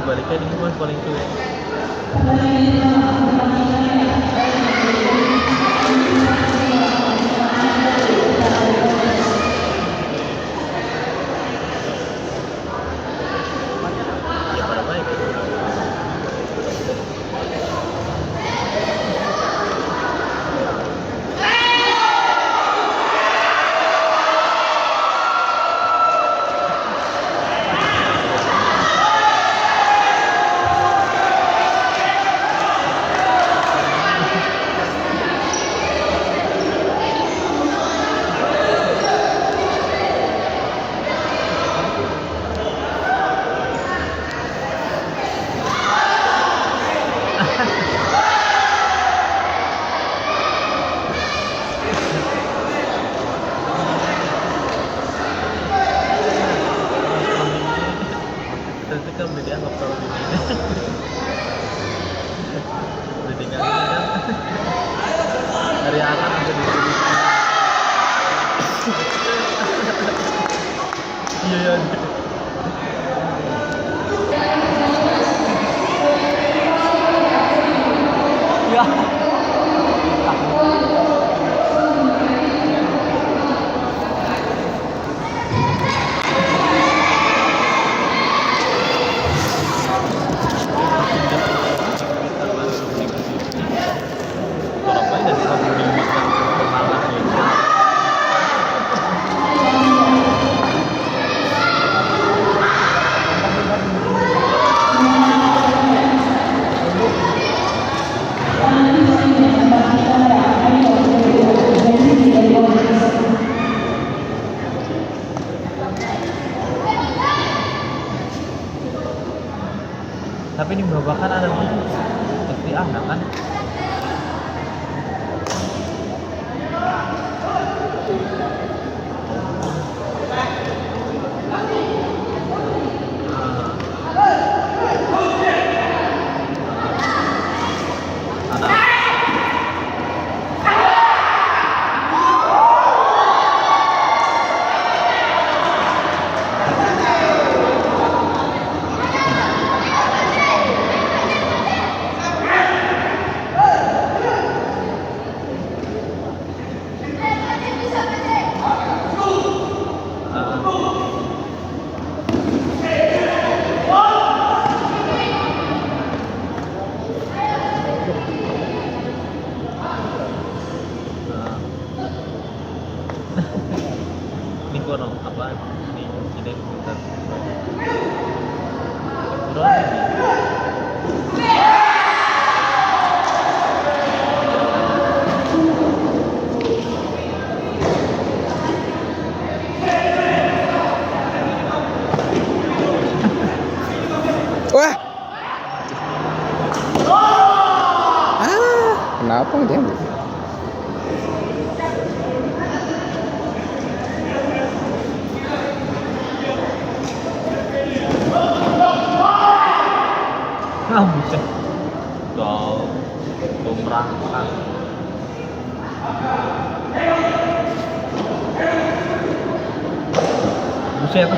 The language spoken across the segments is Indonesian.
baliknya ini mas paling suwe. Ya baik-baik. Terus kan udah dianggap kalau ini udah tinggal ini kan dari anak sampai di sini. Iya ya. Surabaya dari Sabtu Minggu ke Malang gitu. Tapi ini berapa kan ada pasti ada kan? Ini kono apa? Ini tidak bentar. Kurang ini. Wah. Kenapa dia? Ah, buset. Tuh, merangkak. Buset.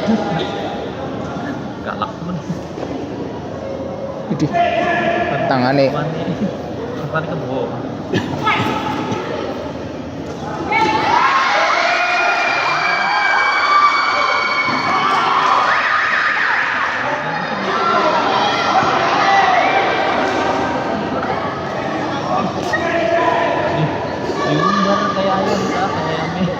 Galak men. Idih. Tangane. Tangane kebo. Diumbar kayak ayam kah? Kayak ayamnya.